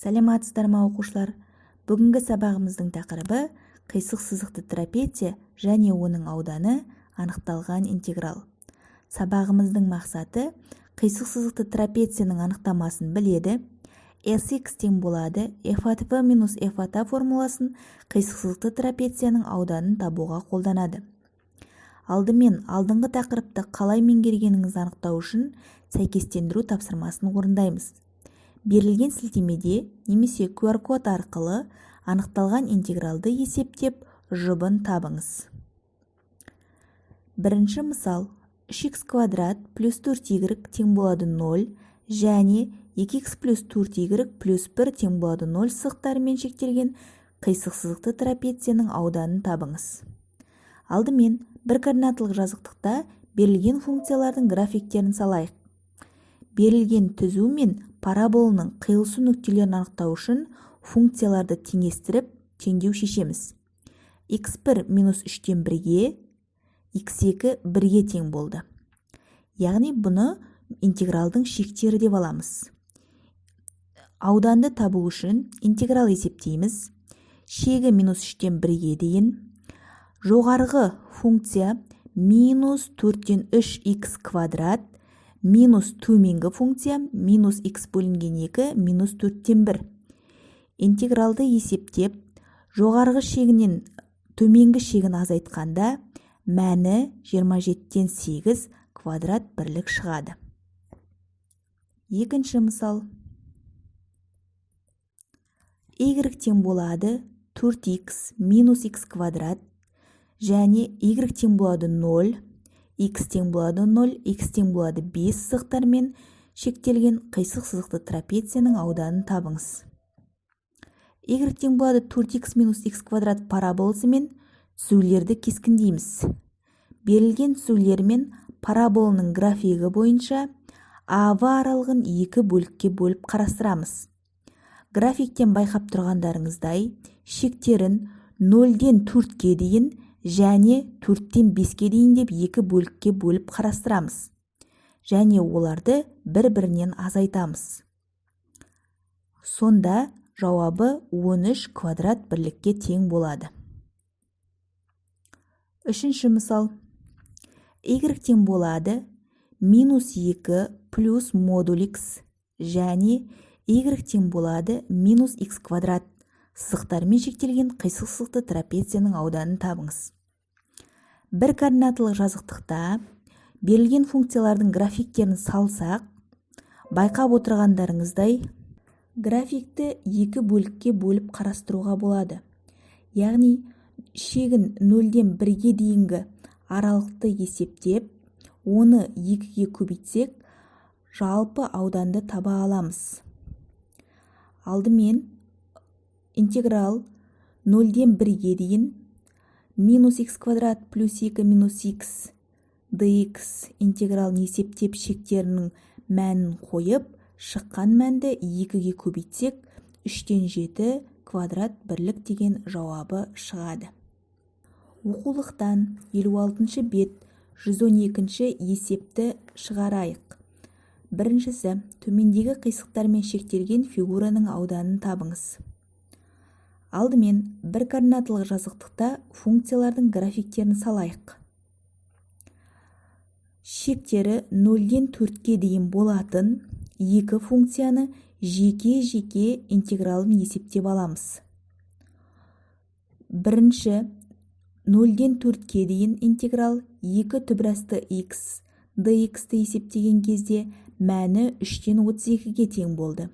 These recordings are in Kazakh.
Сәлеметсіздер ме оқушылар? Бүгінгі сабағымыздың тақырыбы қисық сызықты трапеция және оның ауданы анықталған интеграл. Сабағымыздың мақсаты қисық сызықты трапецияның анықтамасын біледі. Sx тең болады f ат v минус f ат a формуласын қисық сызықты трапецияның ауданын табуға қолданады. Алдымен алдыңғы тақырыпты қалай меңгергеніңізді анықтау үшін сәйкестендіру тапсырмасын орындаймыз. Берілген сілтемеде немесе QR-код арқылы анықталған интегралды есептеп жұбын табыңыз. Бірінші мысал, 3x квадрат плюс 4y тең болады 0 және 2x плюс 4y плюс 1 тең болады 0 сызықтарымен шектелген қисық сызықты трапецияның ауданын табыңыз. Алдымен бір координаталық жазықтықта берілген функциялардың графиктерін салайық. Берілген түзу мен параболының қиылысу нүктелерін анықтау үшін функцияларды теңестіріп теңдеу шешеміз. x1 минус 3-тен 1-ге, x2 1-ге тең болды. Яғни бұны интегралдың шектері деп аламыз. Ауданды табу үшін интеграл есептейміз. Шегі минус 3-тен 1-ге дейін. Жоғарғы функция минус 4-тен 3x квадрат минус төменгі функция минус x бөлінген 2 минус 4-тен 1. Интегралды есептеп, жоғарғы шегінен төменгі шегін азайтқанда мәні 27-тен 8 квадрат бірлік шығады. Екінші мысал. Y тең болады 4x минус x квадрат және y тең болады 0, x тең болады 0, x тең болады 5 сызықтармен шектелген қисық сызықты трапецияның ауданын табыңыз. Y тең болады 4x минус x квадрат параболасымен түзулерді кескіндейміз. Берілген түзулер мен параболаның графигі бойынша AV аралығын 2 бөлікке бөліп қарастырамыз. Графиктен байқап тұрғандарыңыздай, шектерін 0-ден 4-ге дейін және 4-тен 5-ге дейін деп 2 бөлікке бөліп қарастырамыз. Және оларды бір-бірінен азайтамыз. Сонда жауабы 13 квадрат бірлікке тең болады. Үшінші мысал. Y тең болады минус 2 плюс модуль x және y тең болады минус x квадрат сызықтармен шектелген қисық сызықты трапецияның ауданын табыңыз. Бір координаталық жазықтықта берілген функциялардың графиктерін салсақ, байқап отырғандарыңыздай, графикті 2 бөлікке бөліп қарастыруға болады. Яғни, шегін 0-ден 1-ге дейінгі аралықты есептеп, оны 2-ге көбейтсек, жалпы ауданды таба аламыз. Алдымен интеграл 0-ден 1-ге дейін минус x квадрат плюс 2 минус x dx интегралын есептеп шектерінің мәнін қойып, шыққан мәнді 2-ге көбейтсек, 3-тен 7 квадрат бірлік деген жауабы шығады. Оқулықтан 56-шы бет 112-ші есепті шығарайық. Біріншісі, төмендегі қисықтармен шектелген фигураның ауданын табыңыз. Алдымен бір координаталық жазықтықта функциялардың графиктерін салайық. Шектері 0-ден 4-ге дейін болатын 2 функцияны жеке-жеке интегралын есептеп аламыз. Бірінші, 0-ден 4-ге дейін интеграл 2 түбірасты x dx-ті есептеген кезде мәні 3-тен 32-ге тең болды.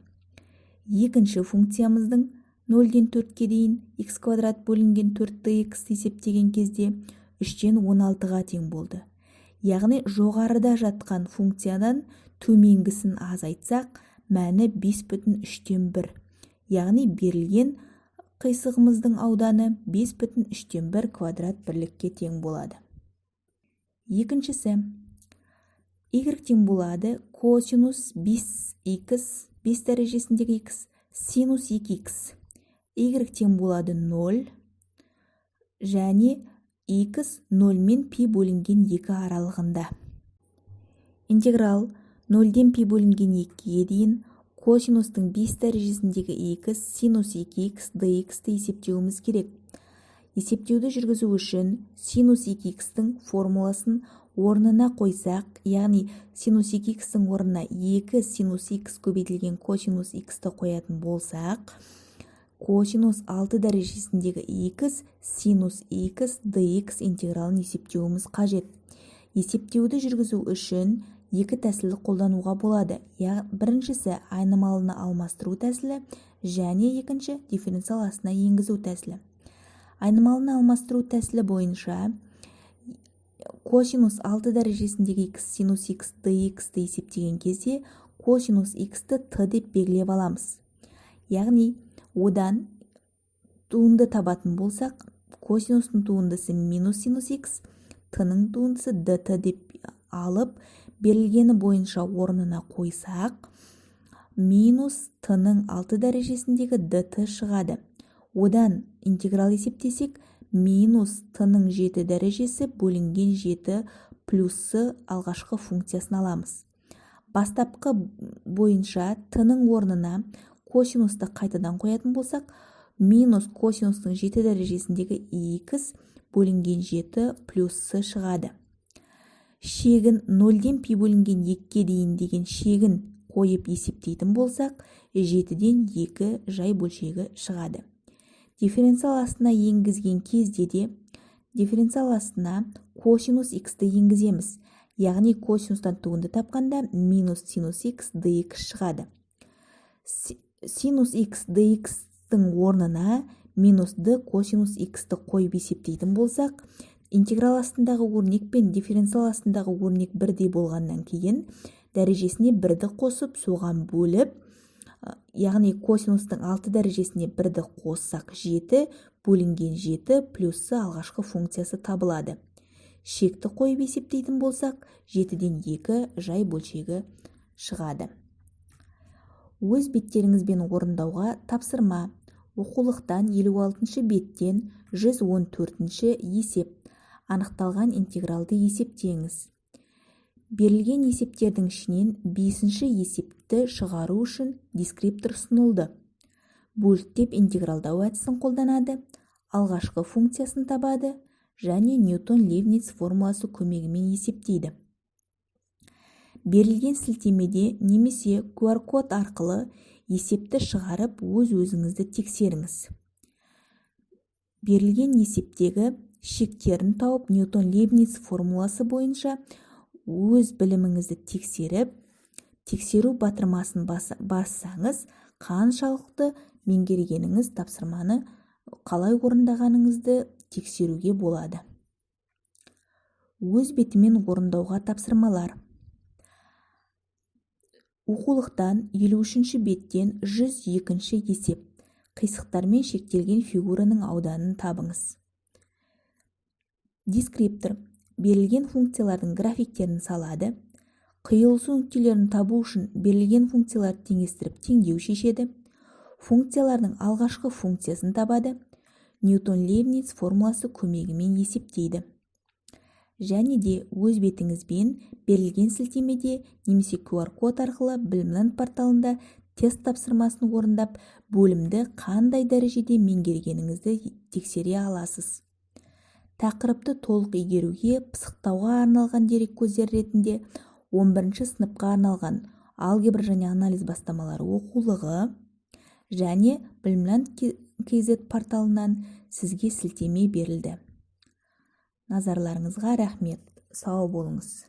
Екінші функциямыздың 0-ден 4-ге дейін x квадрат бөлінген 4 dx-ті есептеген кезде 3-тен 16-ға тең болды. Яғни жоғарыда жатқан функциядан төменгісін азайтсақ, мәні 5,3-тен 1. Яғни берілген қисығымыздың ауданы 5,3-тен 1 квадрат бірлікке тең болады. Екіншісі, y тең болады косинус 5x, 5 дәрежесіндегі x, синус 2x. Y тең болады 0 және x 0 мен π бөлінген 2 аралығында. Интеграл 0-ден π бөлінген 2-ге дейін косинустың 5 дәрежесіндегі x синус 2x dx-ті есептеуіміз керек. Есептеуді жүргізу үшін синус 2x-тің формуласын орнына қойсақ, яғни синус 2x-тің орнына 2 синус x көбейтілген косинус x-ті қоятын болсақ, косинус 6 дәрежесіндегі x синус x dx интегралын есептеуіміз қажет. Есептеуді жүргізу үшін екі тәсілді қолдануға болады. Біріншісі айнымалыны алмастыру тәсілі және екінші дифференциал астына енгізу тәсілі. Айнымалыны алмастыру тәсілі бойынша косинус 6 дәрежесіндегі x синус x dx-ті есептеген кезде косинус x-ті t деп белгілеп аламыз. Яғни одан туынды табатын болсақ, косинустың туындысы минус синус x, t-ның туындысы dt деп алып, берілгені бойынша орнына қойсақ, минус t-ның 6 дәрежесіндегі dt шығады. Одан интеграл есептесек, минус t-ның 7 дәрежесі бөлінген 7 плюсы алғашқы функциясын аламыз. Бастапқы бойынша t-ның орнына косинусты қайтадан қоятын болсақ, минус косинустың 7 дәрежесіндегі x бөлінген 7 плюсы шығады. Шегін 0-ден пи бөлінген 2-ке дейін деген шегін қойып есептейтін болсақ, 7-ден 2 жай бөлшегі шығады. Дифференциал астына енгізген кезде де дифференциал астына косинус x-ті енгіземіз. Яғни косинустан туынды тапқанда минус синус x dx шығады. Синус x dx-тің орнына минус d косинус x-ті қойып есептейтін болсақ, интеграл астындағы өрнек пен дифференциал астындағы өрнек бірдей болғаннан кейін дәрежесіне 1-ді қосып, соған бөліп, яғни косинустың 6 дәрежесіне 1-ді қоссақ 7 бөлінген 7 плюсы алғашқы функциясы табылады. Шекті қойып есептейтін болсақ, 7-ден 2 жай бөлшегі шығады. Өз беттеріңізбен орындауға тапсырма. Оқулықтан 56-шы беттен 114-ші есеп. Анықталған интегралды есептеңіз. Берілген есептердің ішінен 5-ші есепті шығару үшін дескриптор ұсынылды. Бөліктеп интегралдау әдісін қолданады, алғашқы функциясын табады және Ньютон-Лейбниц формуласы көмегімен есептейді. Берілген сілтемеде немесе QR-код арқылы есепті шығарып, өз-өзіңізді тексеріңіз. Берілген есептегі шектерін тауып, Ньютон-Лейбниц формуласы бойынша өз біліміңізді тексеріп, тексеру батырмасын бассаңыз, қаншалықты меңгергеніңіз тапсырманы қалай орындағаныңызды тексеруге болады. Өз бетімен орындауға тапсырмалар. Оқулықтан 53-ші беттен 102-ші есеп. Қисықтармен шектелген фигураның ауданын табыңыз. Дескриптор берілген функциялардың графиктерін салады. Қиылысу нүктелерін табу үшін берілген функцияларды теңестіріп теңдеу шешеді. Функциялардың алғашқы функциясын табады. Ньютон-Лейбниц формуласы көмегімен есептейді. Және де өз бетіңізбен берілген сілтемеде немесе QR-код арқылы Білімланд порталында тест тапсырмасын орындап, бөлімді қандай дәрежеде меңгергеніңізді тексере аласыз. Тақырыпты толық игеруге пысықтауға арналған дереккөздер ретінде 11-ші сыныпқа арналған алгебра және анализ бастамалары оқулығы және Білімланд KZ порталынан сізге сілтеме берілді. Назарларыңызға рахмет. Сау болыңыз.